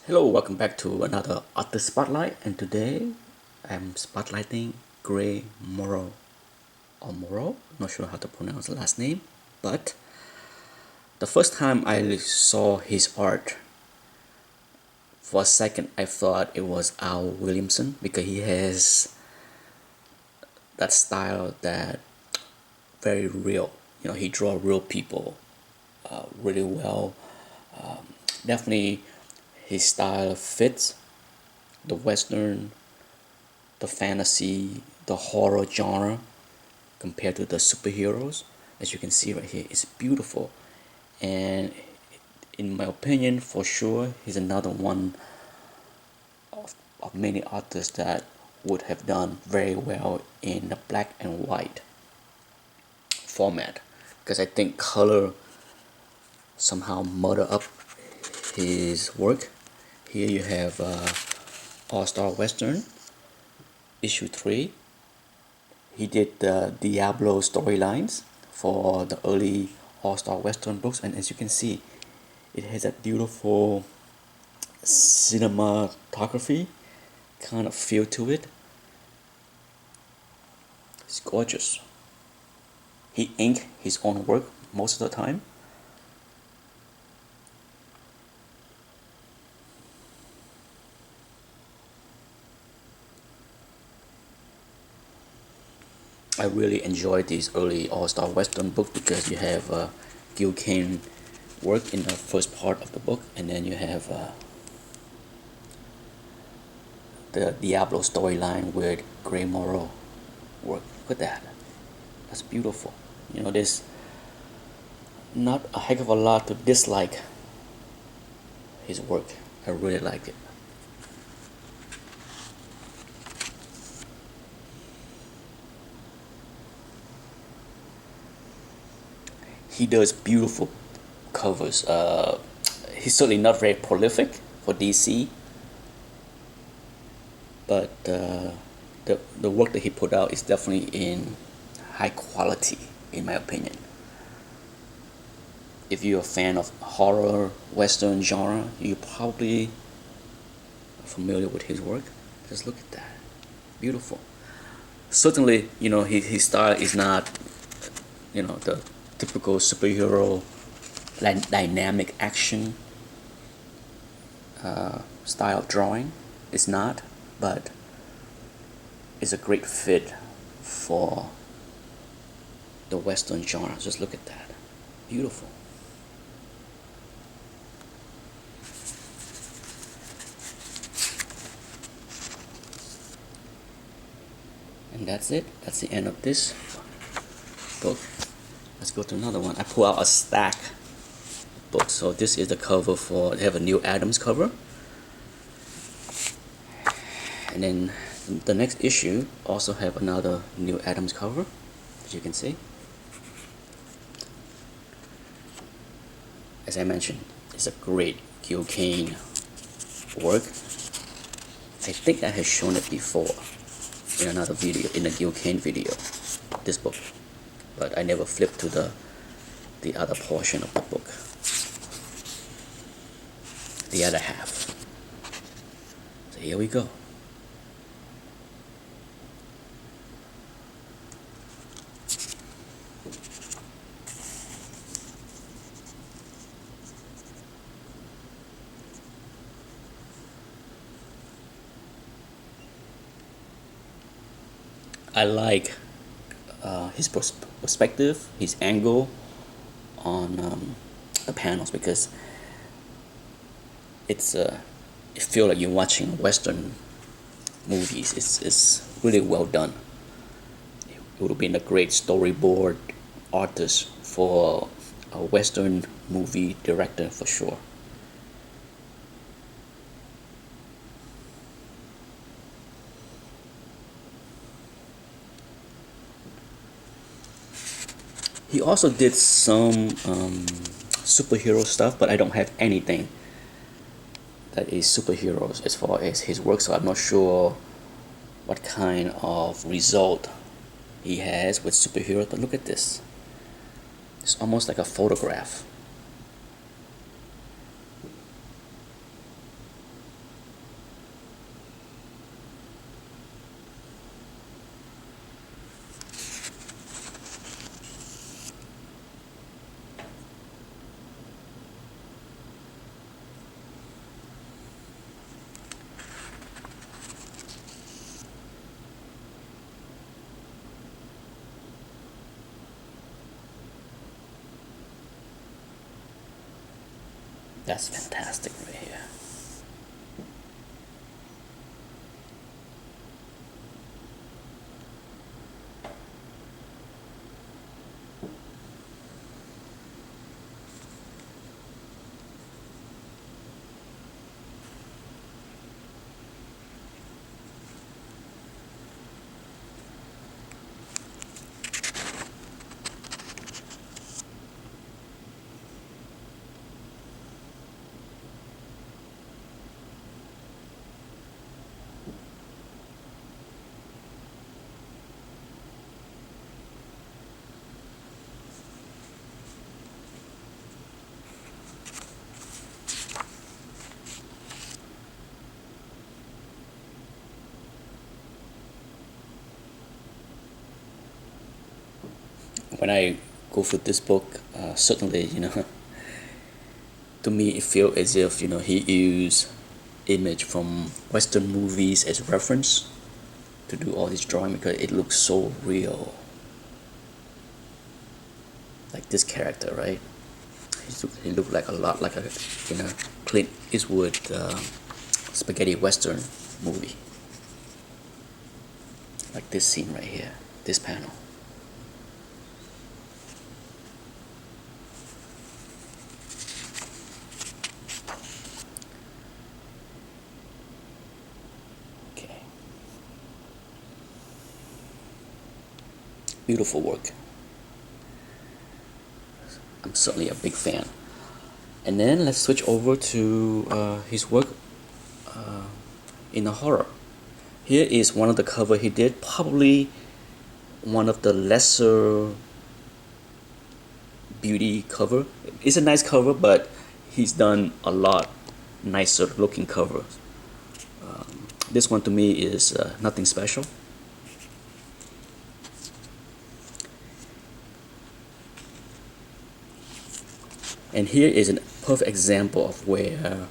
Hello, welcome back to another Author Spotlight, and today I'm spotlighting Gray Morrow or Morrow. Not sure how to pronounce the last name, but the first time I saw his art, for a second I thought it was Al Williamson because he has that style that very real. He draw real people really well. Definitely, his style fits the Western, the fantasy, the horror genre compared to the superheroes. As you can see right here, it's beautiful. And in my opinion, for sure, he's another one of many artists that would have done very well in the black and white format. Because I think color somehow muddle up his work. Here you have All-Star Western, issue 3. He did the Diablo storylines for the early All-Star Western books, and as you can see, it has a beautiful cinematography kind of feel to it. It's gorgeous. He inked his own work most of the time. I really enjoyed these early All-Star Western books because you have Gil Kane work in the first part of the book, and then you have the Diablo storyline with Gray Morrow work. Look at that. That's beautiful. There's not a heck of a lot to dislike his work. I really like it. He does beautiful covers. He's certainly not very prolific for DC, but the work that he put out is definitely in high quality, in my opinion. If you're a fan of horror, western genre, you probably are familiar with his work. Just look at that, beautiful. Certainly, his style is not, the typical superhero dynamic action style of drawing. It's not, but it's a great fit for the western genre. Just look at that, beautiful. And that's it. That's the end of this book. Let's go to another one. I pull out a stack of books. So this is the cover for, they have a Neil Adams cover. And then the next issue also have another Neil Adams cover, as you can see. As I mentioned, it's a great Gil Kane work. I think I have shown it before in another video, in a Gil Kane video, this book. But I never flipped to the other portion of the book, the other half. So here we go. I like his perspective, his angle on the panels, because it feels like you're watching Western movies. It's really well done. It would have been a great storyboard artist for a Western movie director for sure. He also did some superhero stuff, but I don't have anything that is superheroes as far as his work, so I'm not sure what kind of result he has with superheroes. But look at this. It's almost like a photograph. That's fantastic right here. When I go through this book, certainly, to me it feels as if he used image from Western movies as reference to do all this drawing because it looks so real. Like this character, right? He looked like a lot like a Clint Eastwood spaghetti western movie. Like this scene right here, this panel. Okay. Beautiful work. I'm certainly a big fan. And then let's switch over to his work in a horror. Here is one of the cover he did, probably one of the lesser beauty cover. It's a nice cover, but he's done a lot nicer looking covers. This one to me is nothing special. And here is a perfect example of where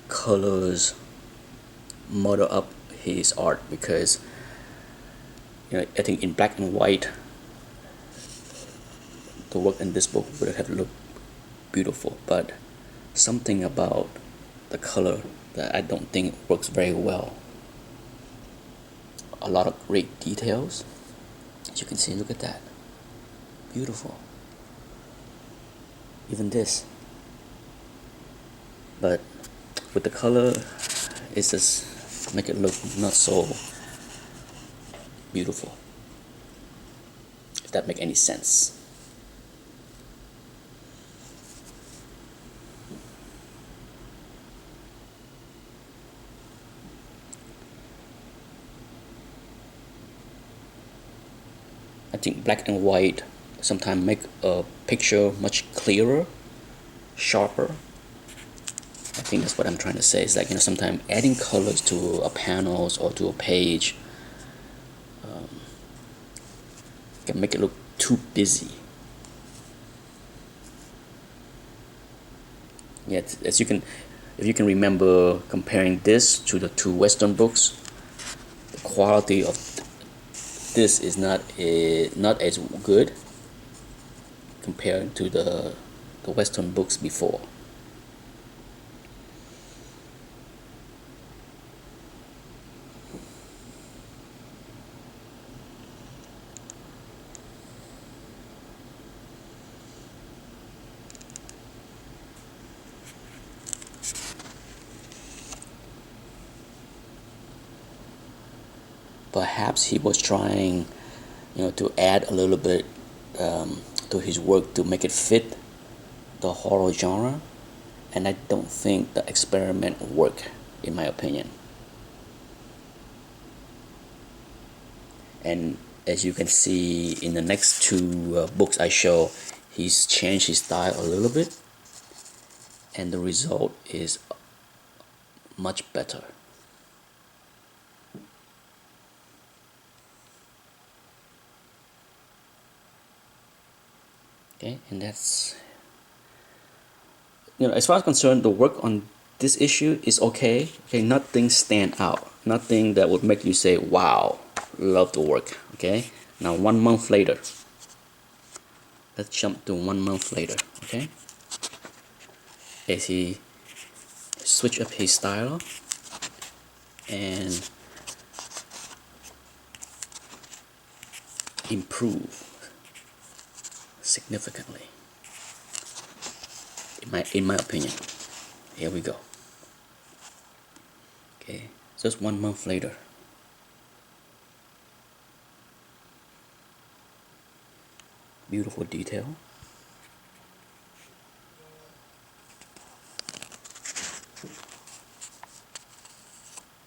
colors model up his art, because I think in black and white the work in this book would have looked beautiful, but something about the color that I don't think works very well. A lot of great details, as you can see. Look at that, beautiful. Even this, but with the color it's just make it look not so beautiful, if that make any sense. I think black and white sometimes make a picture much clearer, sharper. I think that's what I'm trying to say. It's like sometimes adding colors to a panels or to a page can make it look too busy. Yeah, as you can, if you can remember comparing this to the two Western books, the quality of this is not as good compared to the Western books before. Perhaps he was trying, to add a little bit to his work to make it fit the horror genre, and I don't think the experiment worked, in my opinion. And as you can see in the next two books I show, he's changed his style a little bit, and the result is much better. Okay, and that's, as far as concerned, the work on this issue is okay. Okay, nothing stand out, nothing that would make you say, wow, love the work. Okay, now 1 month later, let's jump to 1 month later. Okay, as he switch up his style and improve significantly, in my opinion. Here we go. Okay, just 1 month later. Beautiful detail.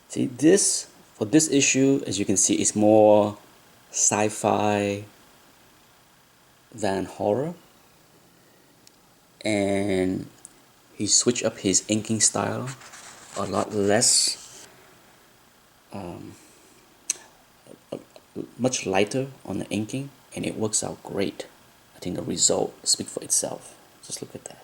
See, this, for this issue, as you can see, is more sci-fi than horror. And he switched up his inking style, a lot less, much lighter on the inking, and it works out great. I think the result speaks for itself. Just look at that.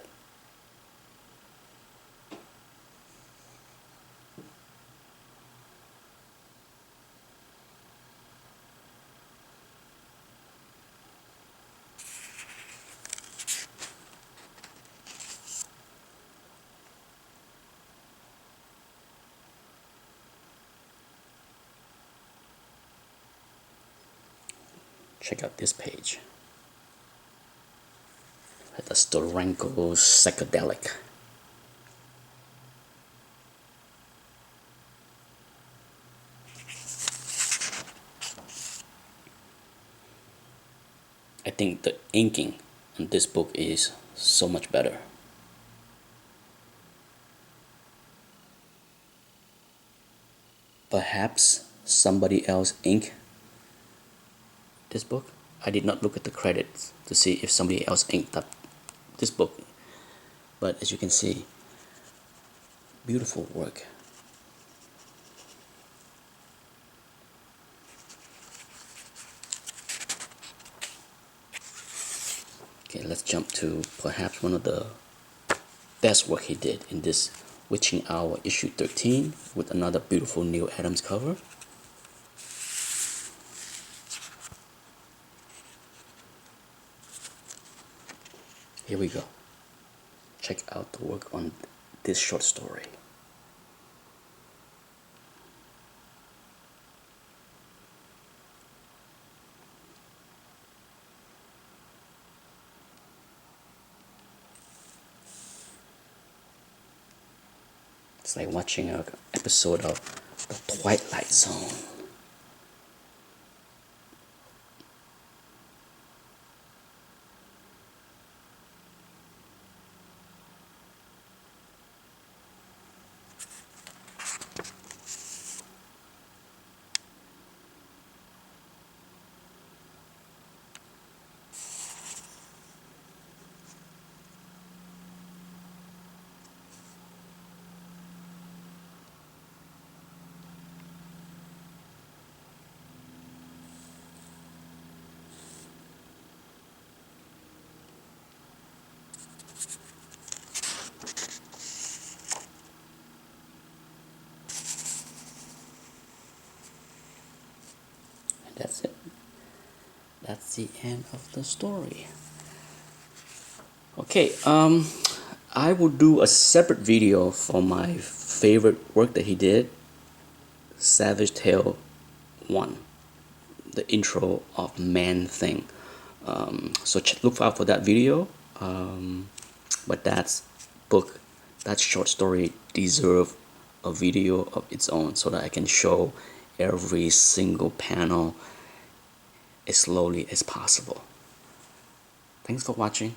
Check out this page. The Storenko psychedelic. I think the inking on this book is so much better. Perhaps somebody else inked this book. I did not look at the credits to see if somebody else inked up this book, but as you can see, beautiful work. Okay, let's jump to perhaps one of the best work he did in this Witching Hour issue 13 with another beautiful Neil Adams cover. Here we go. Check out the work on this short story. It's like watching an episode of The Twilight Zone. That's it. That's the end of the story. Okay, I will do a separate video for my favorite work that he did, Savage Tale 1, the intro of Man Thing. So look out for that video. But that book, that short story deserve a video of its own so that I can show every single panel as slowly as possible. Thanks for watching.